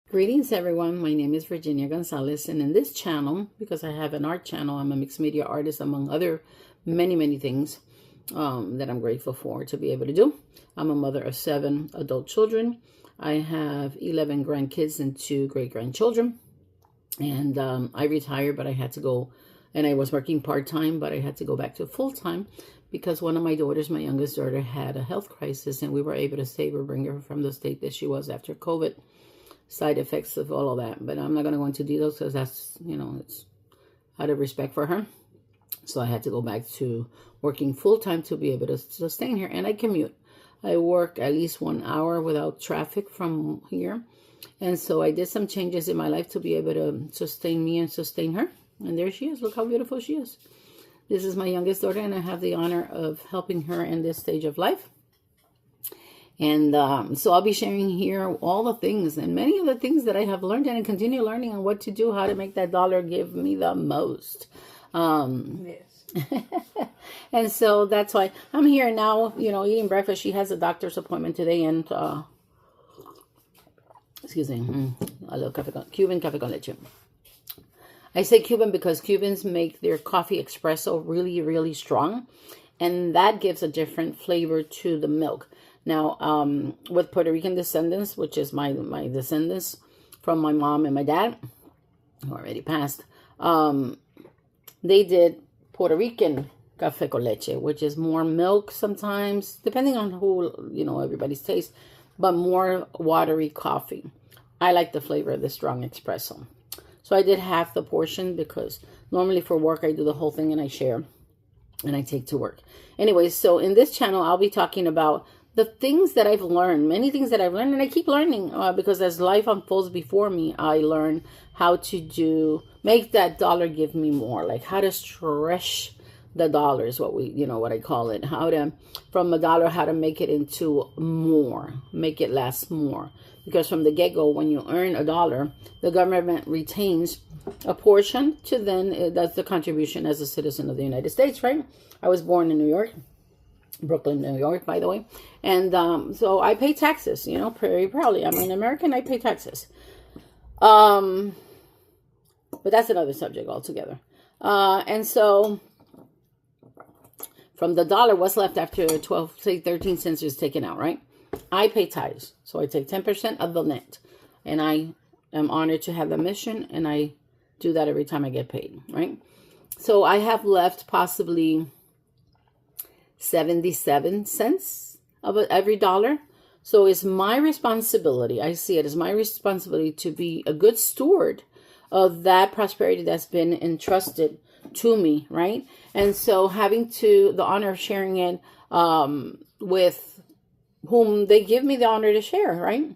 Greetings, everyone. My name is Virginia Gonzalez, and in this channel, because I have an art channel, I'm a mixed media artist, among other many things that I'm grateful for to be able to do. I'm a mother of 7 adult children. I have 11 grandkids and 2 great-grandchildren. And I retired, but I had to go, and I was working part-time, but I had to go back to full-time because one of my daughters, my youngest daughter, had a health crisis, and we were able to save her, bring her from the state that she was after COVID. Side effects of all of that, but I'm not going to go into details because that's, it's out of respect for her. So I had to go back to working full-time to be able to sustain her, and I commute. I work at least 1 hour without traffic from here, and so I did some changes in my life to be able to sustain me and sustain her, and there she is. Look how beautiful she is. This is my youngest daughter, and I have the honor of helping her in this stage of life. And so I'll be sharing here all the things and many of the things that I have learned and continue learning on what to do, how to make that dollar give me the most. Yes. And so that's why I'm here now, eating breakfast. She has a doctor's appointment today, and excuse me, a little Cuban café con leche. I say Cuban because Cubans make their coffee espresso really strong, and that gives a different flavor to the milk. Now, with Puerto Rican descendants, which is my descendants from my mom and my dad, who already passed, they did Puerto Rican café con leche, which is more milk sometimes, depending on who, everybody's taste, but more watery coffee. I like the flavor of the strong espresso. So I did half the portion because normally for work, I do the whole thing and I share and I take to work. Anyways, so in this channel, I'll be talking about the things that I've learned, many things that I've learned, and I keep learning because as life unfolds before me, I learn how to make that dollar give me more, like how to stretch the dollar is what I call it, from a dollar, how to make it into more, make it last more. Because from the get-go, when you earn a dollar, the government retains a portion to then, that's the contribution as a citizen of the United States, right? I was born in New York. Brooklyn, New York, by the way. And so I pay taxes, very proudly. I'm an American, I pay taxes. But that's another subject altogether. And so from the dollar, what's left after 12, say 13 cents is taken out, right? I pay tithes. So I take 10% of the net. And I am honored to have the mission, and I do that every time I get paid, right? So I have left possibly 77 cents of every dollar. So it's my responsibility. I see it as my responsibility to be a good steward of that prosperity that's been entrusted to me, right? And so having the honor of sharing it with whom they give me the honor to share, right?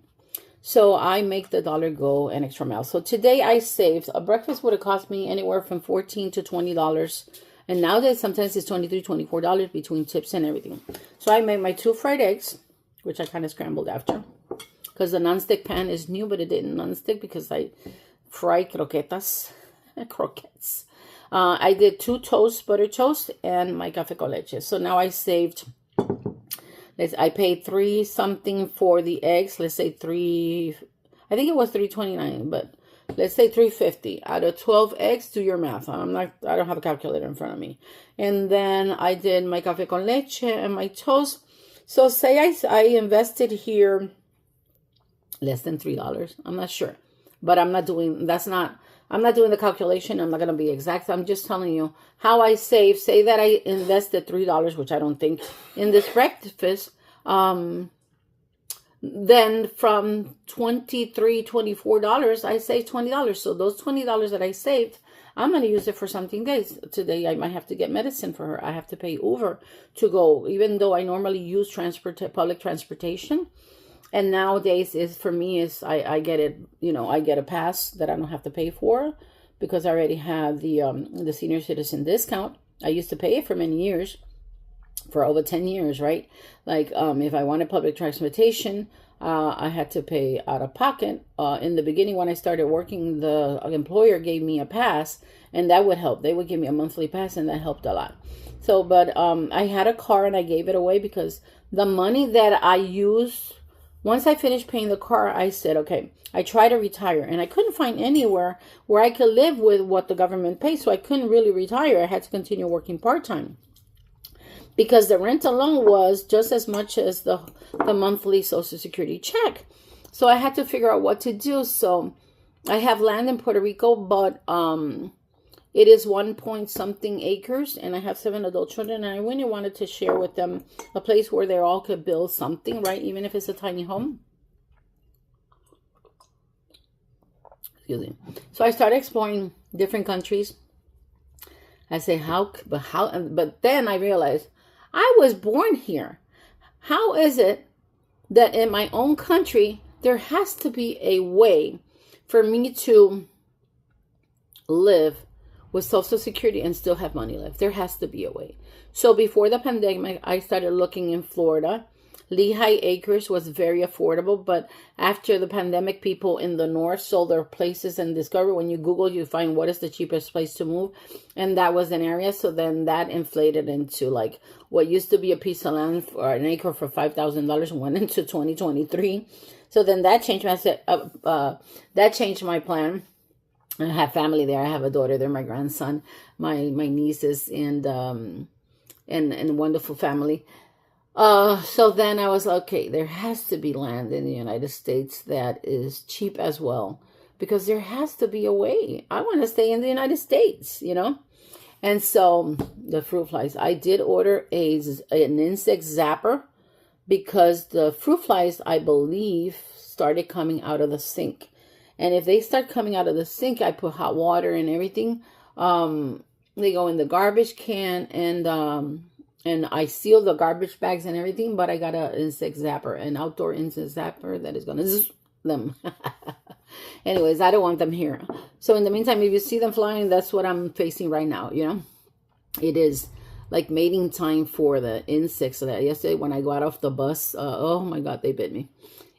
So I make the dollar go an extra mile. So today I saved, a breakfast would have cost me anywhere from $14 to $20. And nowadays, sometimes it's $23, $24 between tips and everything. So I made my 2 fried eggs, which I kind of scrambled after. Because the nonstick pan is new, but it didn't nonstick because I fry croquetas. Croquettes. I did 2 toasts, butter toast, and my café con leche. So now I saved, I paid $3 something for the eggs. Let's say I think it was $3.29, but let's say $3.50 out of 12 eggs. Do your math. I don't have a calculator in front of me. And then I did my café con leche and my toast. So say I invested here less than $3. I'm not sure, but I'm not doing the calculation. I'm not going to be exact. I'm just telling you how I save. Say that I invested $3, which I don't think, in this breakfast. Then from $23, $24, I saved $20. So those $20 that I saved, I'm going to use it for something else. Today, I might have to get medicine for her. I have to pay Uber to go, even though I normally use public transportation. And nowadays, I get it, I get a pass that I don't have to pay for because I already have the senior citizen discount. I used to pay it for many years. For over 10 years, right? Like if I wanted public transportation, I had to pay out of pocket. In the beginning, when I started working, the employer gave me a pass, and that would help. They would give me a monthly pass, and that helped a lot. So, but I had a car, and I gave it away because the money that I used once I finished paying the car, I said, okay, I tried to retire, and I couldn't find anywhere where I could live with what the government pays, so I couldn't really retire. I had to continue working part-time because the rent alone was just as much as the monthly Social Security check. So I had to figure out what to do. So I have land in Puerto Rico, but it is 1 point something acres, and I have 7 adult children, and I really wanted to share with them a place where they all could build something, right? Even if it's a tiny home. Excuse me. So I started exploring different countries. I say, but then I realized I was born here. How is it that in my own country, there has to be a way for me to live with Social Security and still have money left? There has to be a way. So before the pandemic, I started looking in Florida. Lehigh Acres was very affordable, but after the pandemic, people in the north sold their places and discovered, when you Google, you find what is the cheapest place to move, and that was an area. So then that inflated into like what used to be a piece of land or an acre for $5,000 went into 2023. So then that changed. That changed my plan. I have family there. I have a daughter there, my grandson, my nieces, and wonderful family. So then I was like, okay, there has to be land in the United States that is cheap as well, because there has to be a way. I want to stay in the United States, you know? And so the fruit flies, I did order an insect zapper, because the fruit flies, I believe, started coming out of the sink. And if they start coming out of the sink, I put hot water and everything. They go in the garbage can, and I seal the garbage bags and everything, but I got an insect zapper, an outdoor insect zapper that is going to zzz them. Anyways, I don't want them here. So in the meantime, if you see them flying, that's what I'm facing right now, you know. It is like mating time for the insects. So that yesterday when I got off the bus, oh my God, they bit me.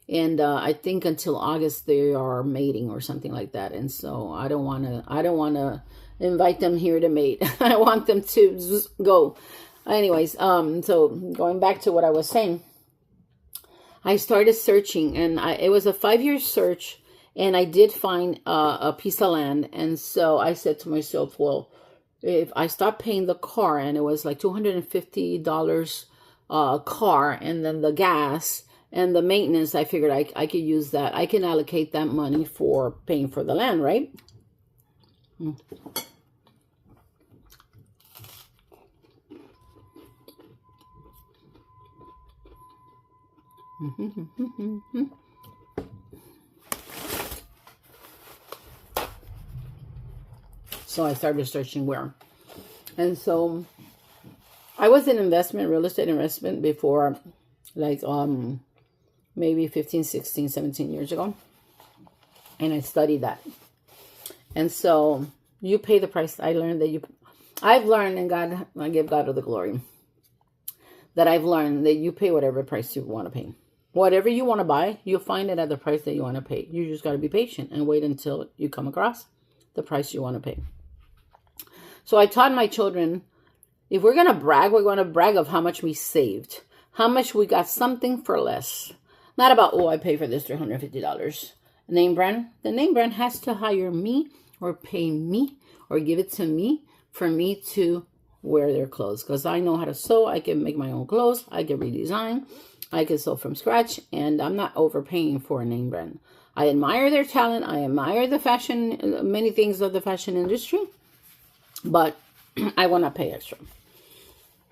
And I think until August they are mating or something like that. And so I don't want to invite them here to mate. I want them to go. Anyways, so going back to what I was saying, I started searching, and it was a 5-year search, and I did find a piece of land. And so I said to myself, well, if I stop paying the car, and it was like $250 car, and then the gas and the maintenance, I figured I could use that. I can allocate that money for paying for the land, right? So I started searching where. And so I was in real estate investment before, like maybe 15, 16, 17 years ago. And I studied that. And so you pay the price. I've learned, and God, I give God all the glory, that I've learned that you pay whatever price you want to pay. Whatever you want to buy, you'll find it at the price that you want to pay. You just got to be patient and wait until you come across the price you want to pay. So I taught my children, if we're going to brag, we're going to brag of how much we saved, how much we got something for less. Not about, oh, I pay for this $350. Name brand. The name brand has to hire me or pay me or give it to me for me to wear their clothes. Because I know how to sew. I can make my own clothes. I can redesign. I can sew from scratch. And I'm not overpaying for a name brand. I admire their talent. I admire the fashion, many things of the fashion industry. But I will not pay extra.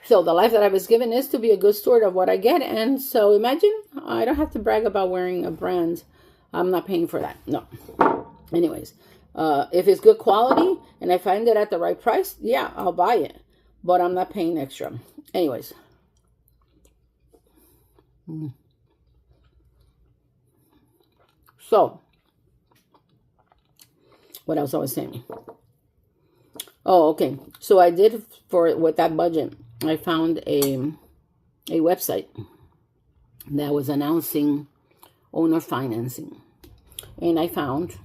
So the life that I was given is to be a good steward of what I get. And so imagine, I don't have to brag about wearing a brand. I'm not paying for that. No. Anyways, if it's good quality and I find it at the right price, yeah, I'll buy it. But I'm not paying extra. Anyways. So, what else I was saying? Oh, okay. So I did with that budget, I found a website that was announcing owner financing. And I found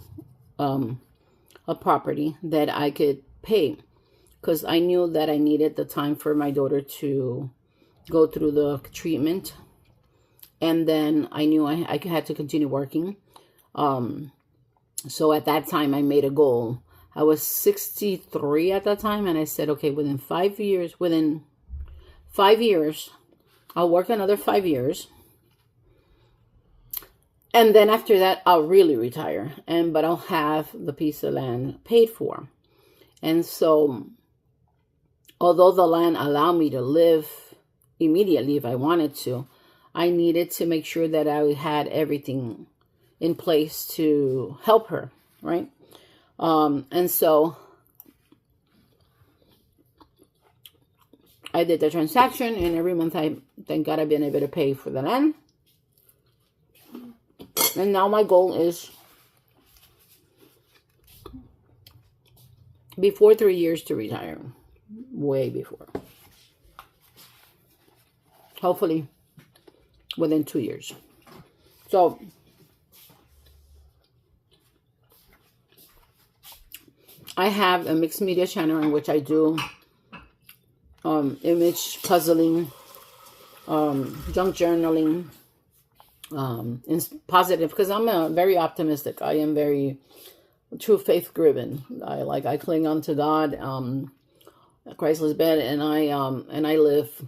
a property that I could pay, because I knew that I needed the time for my daughter to go through the treatment And then I knew I had to continue working. So at that time, I made a goal. I was 63 at that time, and I said, okay, within 5 years, I'll work another 5 years. And then after that, I'll really retire. But I'll have the piece of land paid for. And so, although the land allowed me to live immediately if I wanted to, I needed to make sure that I had everything in place to help her, right? And so I did the transaction, and every month thank God I've been able to pay for the land. And now my goal is before 3 years to retire. Way before. Hopefully within 2 years. So I have a mixed media channel in which I do image puzzling, junk journaling, positive, because I'm very optimistic. I am very true faith driven. I cling on to God, Christless bed, and I live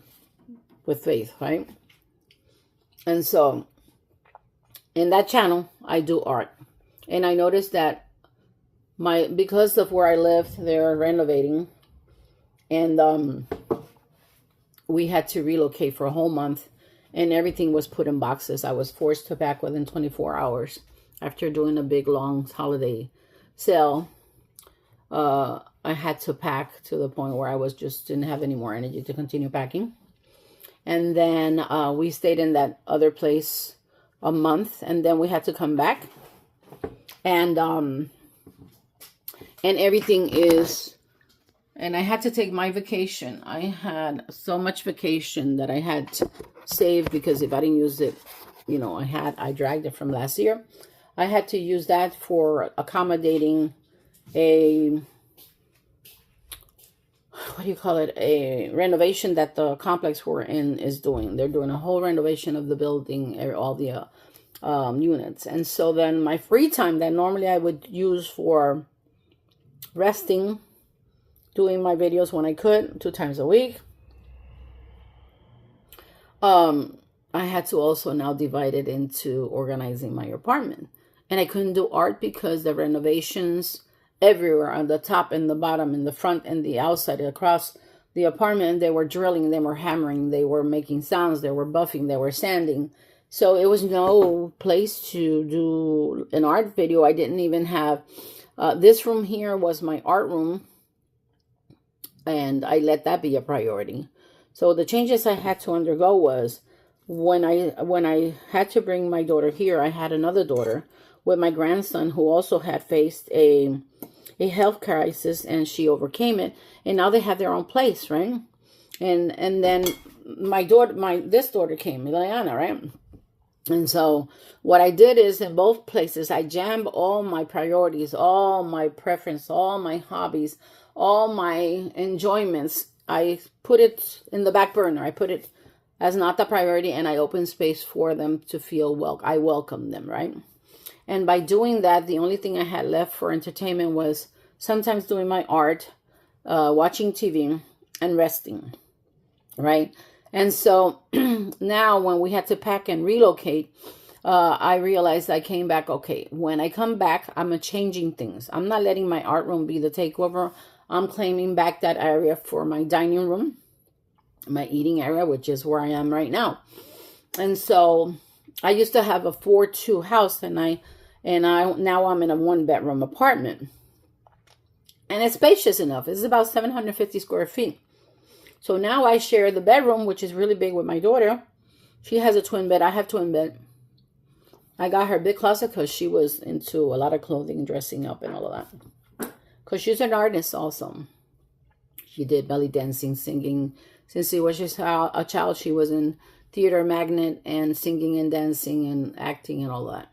with faith, right? And so in that channel I do art, and I noticed that because of where I lived, they're renovating, and we had to relocate for a whole month, and everything was put in boxes. I was forced to pack within 24 hours after doing a big long holiday sale. I had to pack to the point where I didn't have any more energy to continue packing. And then we stayed in that other place a month, and then we had to come back, and everything is, and I had to take my vacation. I had so much vacation that I had saved, because if I didn't use it, I dragged it from last year. I had to use that for accommodating a renovation that the complex we're in is doing. They're doing a whole renovation of the building, all the units. And so then my free time that normally I would use for resting, doing my videos when I could, 2 times a week, I had to also now divide it into organizing my apartment. And I couldn't do art because the renovations everywhere, on the top and the bottom, in the front and the outside, across the apartment, they were drilling, they were hammering, they were making sounds, they were buffing, they were sanding. So it was no place to do an art video. I didn't even have, this room here was my art room, and I let that be a priority. So the changes I had to undergo was, when I had to bring my daughter here, I had another daughter with my grandson who also had faced a health crisis, and she overcame it, and now they have their own place, right? And then this daughter came, Ileana, right? And so what I did is, in both places, I jammed all my priorities, all my preference, all my hobbies, all my enjoyments. I put it in the back burner. I put it as not the priority, and I opened space for them to feel I welcomed them, right? And by doing that, the only thing I had left for entertainment was sometimes doing my art, watching TV, and resting, right? And so now when we had to pack and relocate, I realized I came back, okay, when I come back, I'm changing things. I'm not letting my art room be the takeover. I'm claiming back that area for my dining room, my eating area, which is where I am right now. And so I used to have a 4-2 house, and now I'm in a 1-bedroom apartment, and it's spacious enough. It's about 750 square feet. So now I share the bedroom, which is really big, with my daughter. She has a twin bed. I have twin bed. I got her a big closet because she was into a lot of clothing, dressing up, and all of that. Because she's an artist also. She did belly dancing, singing. Since she was just a child, she was in theater magnet and singing and dancing and acting and all that.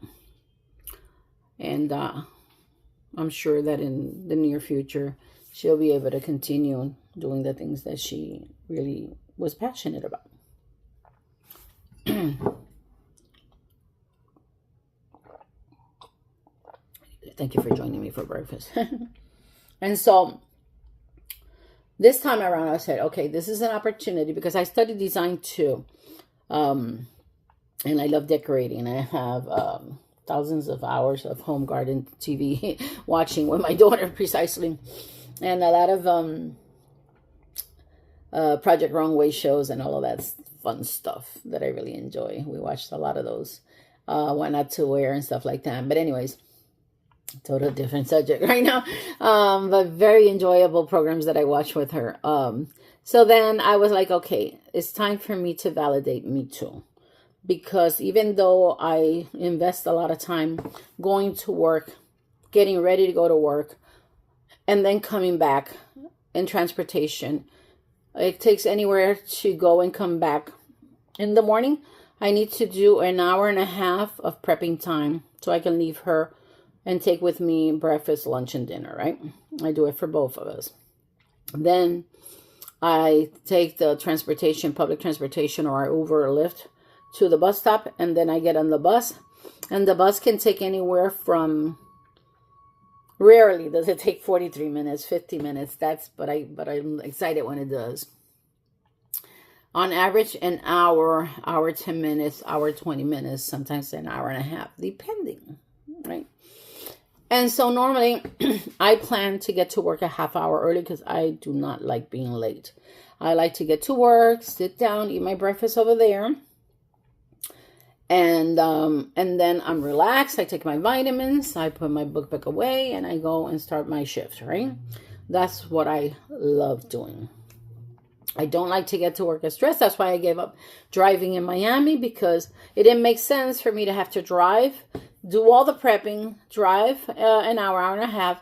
And I'm sure that in the near future, she'll be able to continue doing the things that she really was passionate about. Thank you for joining me for breakfast. And so this time around, I said, okay, this is an opportunity because I studied design too. And I love decorating. I have thousands of hours of home garden TV watching with my daughter precisely. And a lot of Project Wrong Way shows and all of that fun stuff that I really enjoy. We watched a lot of those. What Not to Wear and stuff like that. But anyways, total different subject right now. But very enjoyable programs that I watch with her. So then I was like, okay, it's time for me to validate me too. Because even though I invest a lot of time going to work, getting ready to go to work, and then coming back in transportation, it takes anywhere to go and come back. In the morning, I need to do an hour and a half of prepping time so I can leave her and take with me breakfast, lunch, and dinner, right? I do it for both of us. Then I take the transportation, public transportation, or Uber or Lyft to the bus stop, and then I get on the bus. And the bus can take anywhere from, rarely does it take 43 minutes, 50 minutes. But I'm excited when it does. On average, an hour, hour 10 minutes, hour 20 minutes, sometimes an hour and a half, depending, right? And so normally I plan to get to work a half hour early because I do not like being late. I like to get to work, sit down, eat my breakfast over there. And then I'm relaxed. I take my vitamins, I put my book back away, and I go and start my shift, right? That's what I love doing. I don't like to get to work as stressed. That's why I gave up driving in Miami, because it didn't make sense for me to have to drive, do all the prepping, drive an hour, hour and a half,